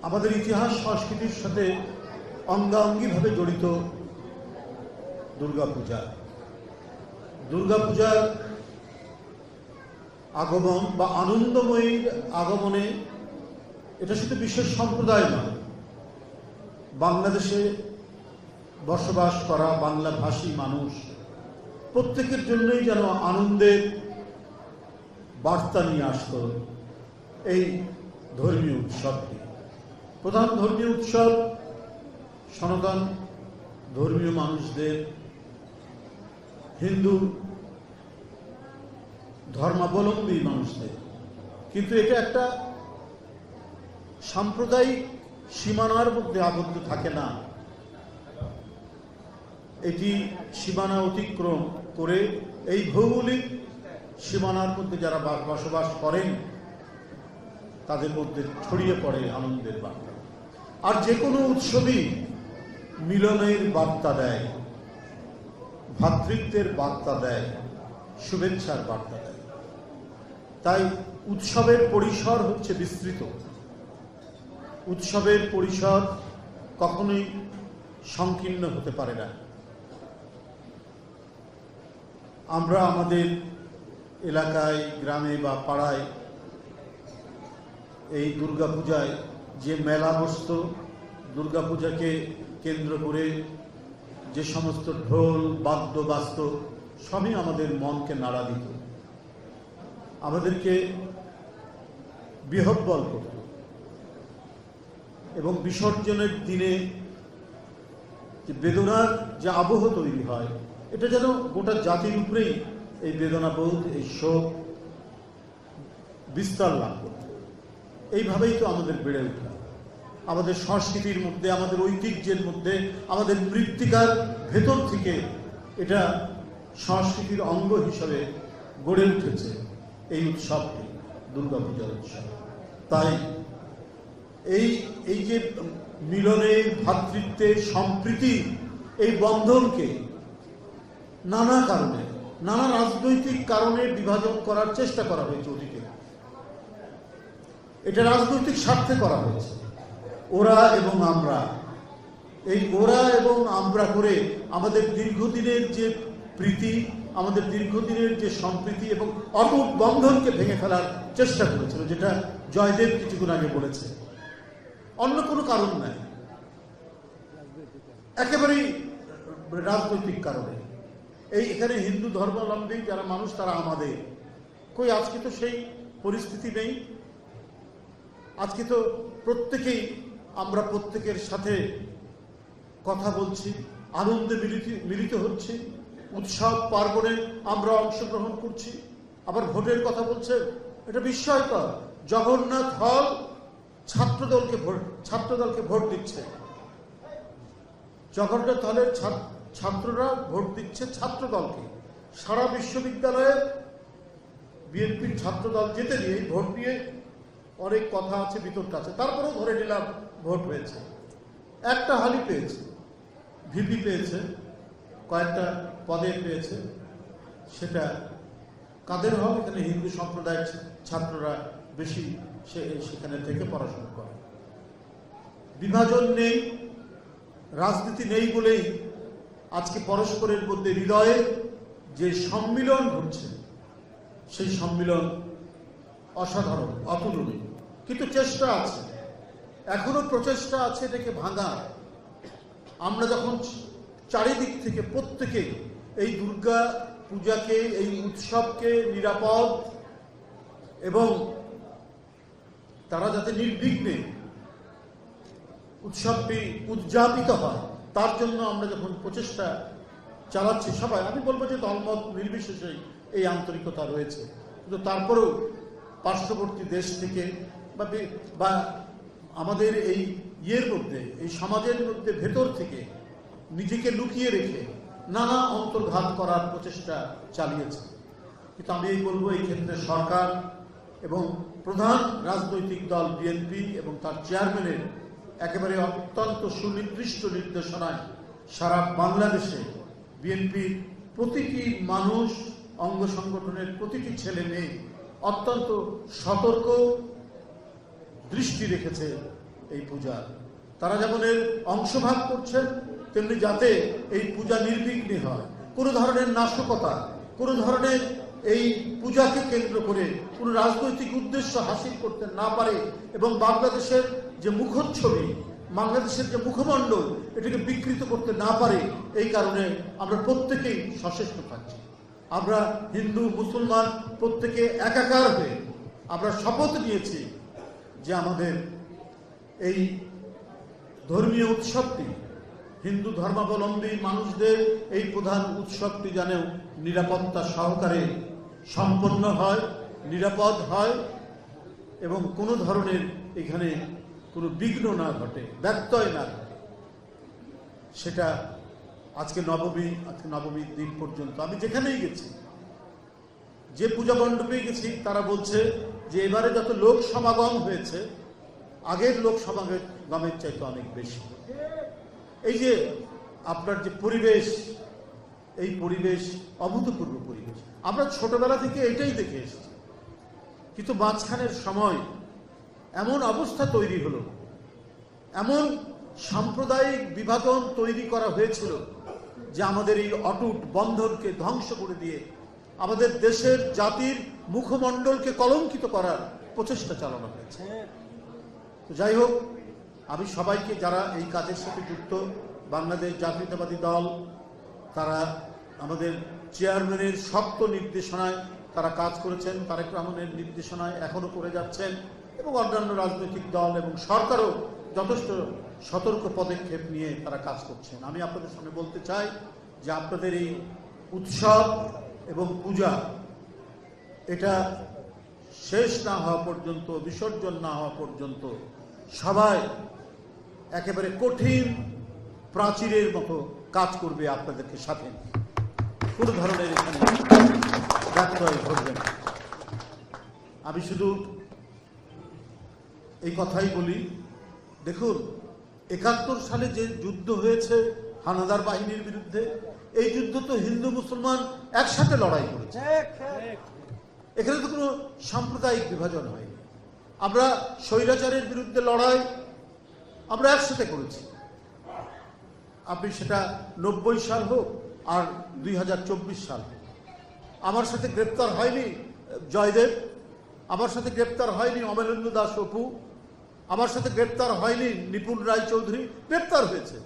আমাদের ইতিহাস সংস্কৃতির সাথে অঙ্গাঙ্গিভাবে জড়িত দুর্গাপূজা। দুর্গাপূজার আগমন বা আনন্দময়ীর আগমনে এটা শুধু বিশেষ সম্প্রদায় নয়, বাংলাদেশে বসবাস করা বাংলাভাষী মানুষ প্রত্যেকের জন্যই যেন আনন্দের বার্তা নিয়ে আসত এই ধর্মীয় উৎসবটি। প্রধান ধর্মীয় উৎসব সনাতন ধর্মীয় মানুষদের, হিন্দু ধর্মাবলম্বী মানুষদের, কিন্তু এটা একটা সাম্প্রদায়িক সীমানার মধ্যে আবদ্ধ থাকে না। এটি সীমানা অতিক্রম করে এই ভৌগোলিক সীমানার মধ্যে যারা বসবাস করেন তাদের মধ্যে ছড়িয়ে পড়ে আনন্দের বার্তা। আর যে কোনো উৎসবই মিলনের বার্তা দেয়, ভ্রাতৃত্বের বার্তা দেয়, শুভেচ্ছার বার্তা দেয়। তাই উৎসবের পরিসর হচ্ছে বিস্তৃত। উৎসবের পরিসর কখনোই সংকীর্ণ হতে পারে না। আমরা আমাদের এলাকায়, গ্রামে বা পাড়ায় এই দুর্গাপূজায় যে মেলা বসত, দুর্গাপূজাকে কেন্দ্র করে যে সমস্ত ঢোল বাদ্য বাজত, সবই আমাদের মনকে নাড়া দিত, আমাদেরকে বিহ্বল করত। এবং বিসর্জনের দিনে যে বেদনার যে আবহ তৈরি হয়, এটা যেন গোটা জাতির উপরেই এই বেদনাবোধ, এই শোক বিস্তার লাভ করত। এইভাবেই তো আমাদের বেড়ে ওঠা, আমাদের সংস্কৃতির মধ্যে, আমাদের ঐতিহ্যের মধ্যে, আমাদের মৃত্তিকার ভেতর থেকে এটা সংস্কৃতির অঙ্গ হিসাবে গড়ে উঠেছে এই উৎসবটি, দুর্গাপূজার উৎসব। তাই এই যে মিলনের, ভ্রাতৃত্বের, সম্প্রীতি, এই বন্ধনকে নানা কারণে, নানা রাজনৈতিক কারণে বিভাজন করার চেষ্টা করা হয়েছে অতীতে। এটা রাজনৈতিক স্বার্থে করা হয়েছে। ওরা এবং আমরা, এই ওরা এবং আমরা করে আমাদের দীর্ঘদিনের যে প্রীতি, আমাদের দীর্ঘদিনের যে সম্প্রীতি এবং অটুট বন্ধনকে ভেঙে ফেলার চেষ্টা করেছিল, যেটা জয়দেব কিছুক্ষণ আগে বলেছে। অন্য কোনো কারণ নাই, একেবারেই রাজনৈতিক কারণে। এখানে হিন্দু ধর্মাবলম্বী যারা মানুষ তারা আমাদের, কই আজকে তো সেই পরিস্থিতি নেই। আজকে তো প্রত্যেকেই আমরা প্রত্যেকের সাথে কথা বলছি, আনন্দে মিলিত হচ্ছি, উৎসব পার্বণে আমরা অংশগ্রহণ করছি। আবার ভোটের কথা বলছে, এটা বিস্ময়কর। জগন্নাথ হল ছাত্রদলকে ভোট দিচ্ছে, জগন্নাথ হলের ছাত্ররা ভোট দিচ্ছে ছাত্রদলকে। সারা বিশ্ববিদ্যালয়ে বিএনপির ছাত্রদল যেতে দিয়ে ভোট দিয়ে অনেক কথা আছে, বিতর্ক আছে, তারপরেও ধরে নিলাম ভোট হয়েছে। একটা হলই পেয়েছে, ভিপি পেয়েছে, কয়েকটা পদে পেয়েছে। সেটা কাদের হল? এখানে হিন্দু সম্প্রদায়ের ছাত্ররা বেশি সেখানে থেকে পড়াশোনা করে। বিভাজন নেই, রাজনীতি নেই বলেই আজকে পরস্পরের মধ্যে হৃদয়ে যে সম্মিলন ঘটছে, সেই সম্মিলন অসাধারণ, অতুলনীয়। কিন্তু চেষ্টা আছে, এখনো প্রচেষ্টা আছে এটাকে ভাঙার। আমরা যখন চারিদিক থেকে প্রত্যেকে এই দুর্গা পূজাকে, এই উৎসবকে নিরাপদ এবং তারা যাতে নির্বিঘ্নে উৎসবটি উদযাপিত হয়, তার জন্য আমরা যখন প্রচেষ্টা চালাচ্ছি সবাই, আমি বলবো যে দলমত নির্বিশেষেই এই আন্তরিকতা রয়েছে। কিন্তু তারপরেও পার্শ্ববর্তী দেশ থেকে বা আমাদের এই মধ্যে, এই সমাজের মধ্যে ভেতর থেকে নিজেকে লুকিয়ে রেখে নানা অন্তর্ঘাত করার প্রচেষ্টা চালিয়েছে। কিন্তু আমি বলবো এই ক্ষেত্রে সরকার এবং প্রধান রাজনৈতিক দল বিএনপি এবং তার চেয়ারম্যানের একেবারে অত্যন্ত সুনির্দিষ্ট নির্দেশনায় সারা বাংলাদেশে বিএনপির প্রতিটি মানুষ, অঙ্গ সংগঠনের প্রতিটি ছেলে মেয়ে অত্যন্ত সতর্ক দৃষ্টি রেখেছে এই পূজা। তারা যেমন এর অংশভাগ করছেন, তেমনি যাতে এই পূজা নির্বিঘ্নে হয়, কোনো ধরনের নাশকতা, কোনো ধরনের এই পূজাকে কেন্দ্র করে কোনো রাজনৈতিক উদ্দেশ্য হাসিল করতে না পারে, এবং বাংলাদেশের যে মুখচ্ছবি, বাংলাদেশের যে মুখমণ্ডল, এটাকে বিকৃত করতে না পারে, এই কারণে আমরা প্রত্যেকেই সচেষ্ট থাকছি। আমরা হিন্দু মুসলমান প্রত্যেকে একাকার হয়ে আমরা শপথ নিয়েছি যে আমাদের এই ধর্মীয় উৎসবটি, হিন্দু ধর্মাবলম্বী মানুষদের এই প্রধান উৎসবটি যেন নিরাপত্তা সহকারে সম্পন্ন হয়, নিরাপদ হয়, এবং কোনো ধরনের এখানে কোনো বিঘ্ন না ঘটে, ব্যত্যয় না ঘটে। সেটা আজকে নবমীর দিন পর্যন্ত আমি যেখানেই গেছি, যে পূজা মণ্ডপে গেছি, তারা বলছে যে এবারে যত লোক সমাগম হয়েছে আগের লোক সমাগমের চাইতে অনেক বেশি। এই যে আপনার যে পরিবেশ, এই পরিবেশ অভূতপূর্ব পরিবেশ। আমরা ছোটবেলা থেকে এটাই দেখে এসেছি, কিন্তু মাঝখানের সময় এমন অবস্থা তৈরি হলো, এমন সাম্প্রদায়িক বিভাজন তৈরি করা হয়েছিল যে আমাদের এই অটুট বন্ধনকে ধ্বংস করে দিয়ে আমাদের দেশের জাতির মুখমণ্ডলকে কলঙ্কিত করার প্রচেষ্টা চালানো হয়েছে। তো যাই হোক, আমি সবাইকে, যারা এই কাজের সাথে যুক্ত, বাংলাদেশ জাতীয়তাবাদী দল, তারা আমাদের চেয়ারম্যানের শক্ত নির্দেশনায় তারা কাজ করেছেন, তারেক রহমানের নির্দেশনায় এখনো করে যাচ্ছেন, এবং অন্যান্য রাজনৈতিক দল এবং সরকারও যথেষ্ট সতর্ক পদক্ষেপ নিয়ে তারা কাজ করছেন। আমি আপনাদের সামনে বলতে চাই যে আপনাদের এই উৎসব এবং পূজা, এটা শেষ না হওয়া পর্যন্ত, বিসর্জন না হওয়া পর্যন্ত সবাই একেবারে কঠিন প্রাচীরের মতো কাজ করবে আপনাদেরকে সাথে, কোনো ধরনের এখানে ব্যত্যয় ঘটবে না। আমি শুধু এই কথাই বলি, দেখুন ৭১ সালে যে যুদ্ধ হয়েছে হানাদার বাহিনীর বিরুদ্ধে, এই যুদ্ধ তো হিন্দু মুসলমান একসাথে লড়াই করেছে, এখানে তো কোনো সাম্প্রদায়িক বিভাজন হয়নি। আমরা স্বৈরাচারের বিরুদ্ধে লড়াই আমরা একসাথে করেছি। আপনি সেটা ৯০ সাল হোক আর ২০২৪ সাল হোক। আমার সাথে গ্রেপ্তার হয়নি জয়দেব, আমার সাথে গ্রেপ্তার হয়নি অমলেন্দু দাস অপু, আমার সাথে গ্রেপ্তার হয়নি নিপুণ রায় চৌধুরী, গ্রেপ্তার হয়েছে।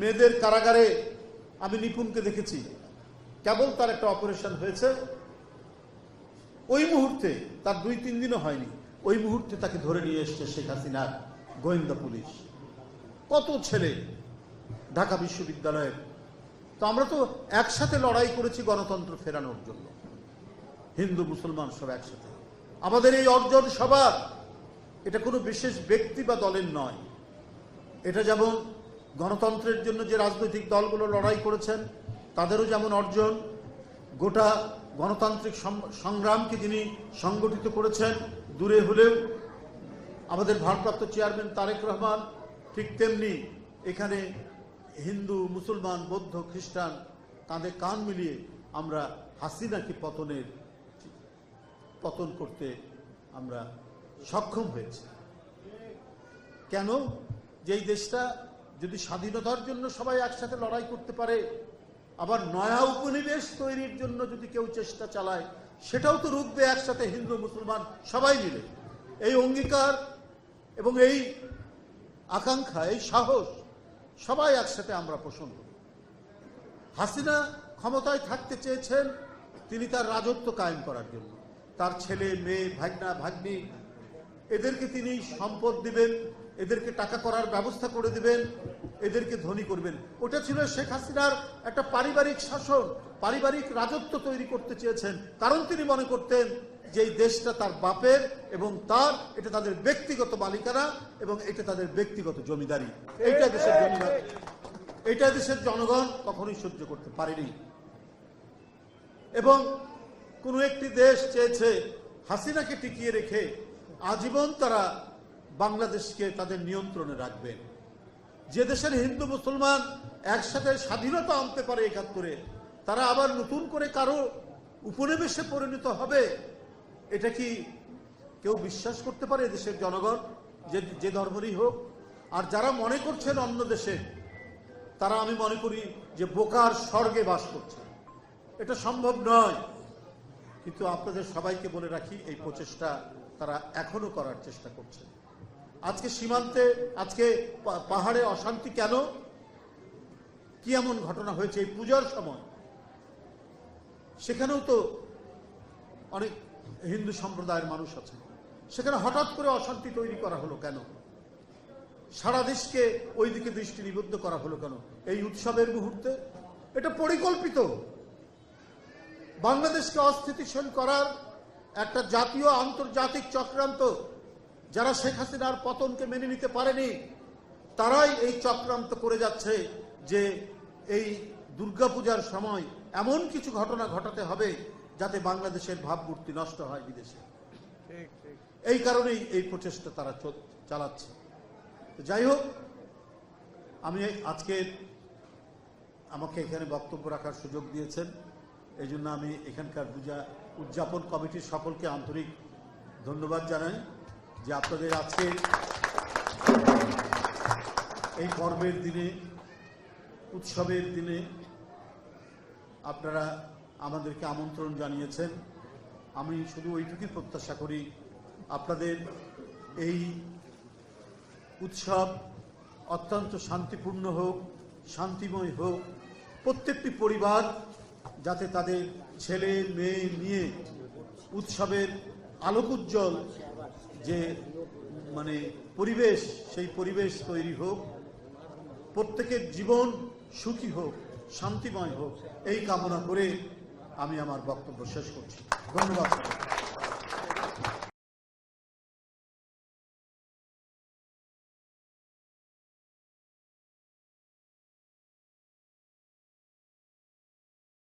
মেয়েদের কারাগারে আমি নিপুণকে দেখেছি, কেবল তার একটা অপারেশন হয়েছে, ওই মুহূর্তে, তার ২-৩ দিনও হয়নি, ওই মুহূর্তে তাকে ধরে নিয়ে এসছে শেখ হাসিনার গোয়েন্দা পুলিশ। কত ছেলে ঢাকা বিশ্ববিদ্যালয়ের। তো আমরা তো একসাথে লড়াই করেছি গণতন্ত্র ফেরানোর জন্য, হিন্দু মুসলমান সব একসাথে। আমাদের এই অর্জন সবার, এটা কোনো বিশেষ ব্যক্তি বা দলের নয়। এটা যেমন গণতন্ত্রের জন্য যে রাজনৈতিক দলগুলো লড়াই করেছেন তাদেরও যেমন অর্জন, গোটা গণতান্ত্রিক সংগ্রামকে যিনি সংগঠিত করেছেন দূরে হলেও আমাদের ভারপ্রাপ্ত চেয়ারম্যান তারেক রহমান, ঠিক তেমনি এখানে হিন্দু মুসলমান বৌদ্ধ খ্রিস্টান তাদের কান মিলিয়ে আমরা হাসিনাকে পতন করতে আমরা সক্ষম হয়েছি। কেন? যে এই দেশটা যদি স্বাধীনতার জন্য সবাই একসাথে লড়াই করতে পারে, আবার নয়া উপনিবেশ তৈরির জন্য যদি কেউ চেষ্টা চালায়, সেটাও তো রুখবে একসাথে হিন্দু মুসলমান সবাই মিলে। এই অঙ্গীকার এবং এই আকাঙ্ক্ষা, এই সাহস সবাই একসাথে আমরা পোষণ করি। হাসিনা ক্ষমতায় থাকতে চেয়েছেন তিনি তার রাজত্ব কায়েম করার জন্য, তার ছেলে মেয়ে ভাগনা ভাগ্নি এদেরকে তিনি সম্পদ দিবেন, এদেরকে টাকা করার ব্যবস্থা করে দিবেন, এদেরকে ধনী করবেন। ওটা ছিল শেখ হাসিনার একটা পারিবারিক শাসন, পারিবারিক রাজত্ব তৈরি করতে চেয়েছেন, কারণ তিনি মনে করতেন যে এই দেশটা তার বাপের এবং তার, এটা তাদের ব্যক্তিগত মালিকানা এবং এটা তাদের ব্যক্তিগত জমিদারি। এইটা দেশের জমিদারি, এটা দেশের জনগণ কখনোই সহ্য করতে পারেনি। এবং কোনো একটি দেশ চেয়েছে হাসিনাকে টিকিয়ে রেখে আজীবন তারা বাংলাদেশকে তাদের নিয়ন্ত্রণে রাখবেন। যে দেশের হিন্দু মুসলমান একসাথে স্বাধীনতা আনতে পারে ৭১-এ, তারা আবার নতুন করে কারো উপনিবেশে পরিণত হবে, এটা কি কেউ বিশ্বাস করতে পারে দেশের জনগণ যে ধর্মেরই হোক? আর যারা মনে করছেন অন্য দেশে, তারা আমি মনে করি যে বোকার স্বর্গে বাস করছে। এটা সম্ভব নয়। কিন্তু আপনাদের সবাইকে বলে রাখি, এই প্রচেষ্টা তারা এখনো করার চেষ্টা করছে। আজকে সীমান্তে, আজকে পাহাড়ে অশান্তি কেন? কি এমন ঘটনা হয়েছে এই পূজার সময়? সেখানেও তো অনেক হিন্দু সম্প্রদায়ের মানুষ আছে, সেখানে হঠাৎ করে অশান্তি তৈরি করা হলো কেন? সারা দেশকে ওই দিকে দৃষ্টি নিবদ্ধ করা হলো কেন এই উৎসবের মুহূর্তে? এটা পরিকল্পিত। বাংলাদেশকে অস্থিতিশীল করার একটা জাতীয় আন্তর্জাতিক চক্রান্ত। যারা শেখ হাসিনার পতনকে মেনে নিতে পারেনি, তারাই এই চক্রান্ত করে যাচ্ছে যে এই দুর্গাপূজার সময় এমন কিছু ঘটনা ঘটাতে হবে যাতে বাংলাদেশের ভাবমূর্তি নষ্ট হয় বিদেশে। এই কারণেই এই প্রচেষ্টা তারা চালাচ্ছে। যাই হোক, আমি আজকে আমাকে এখানে বক্তব্য রাখার সুযোগ দিয়েছেন, এই জন্য আমি এখানকার পূজা উদযাপন কমিটির সকলকে আন্তরিক ধন্যবাদ জানাই যে আপনাদের আজকে এই পর্বের দিনে, উৎসবের দিনে আপনারা আমাদেরকে আমন্ত্রণ জানিয়েছেন। আমি শুধু ওইটুকুই প্রত্যাশা করি, আপনাদের এই উৎসব অত্যন্ত শান্তিপূর্ণ হোক, শান্তিময় হোক। প্রত্যেকটি পরিবার যাতে তাদের ছেলে মেয়ে নিয়ে উৎসবের আলোকোজ্জ্বল যে পরিবেশ, সেই পরিবেশ তৈরি হোক। প্রত্যেকের জীবন সুখী হোক, শান্তিময় হোক, এই কামনা করে আমি আমার বক্তব্য শেষ করছি। ধন্যবাদ।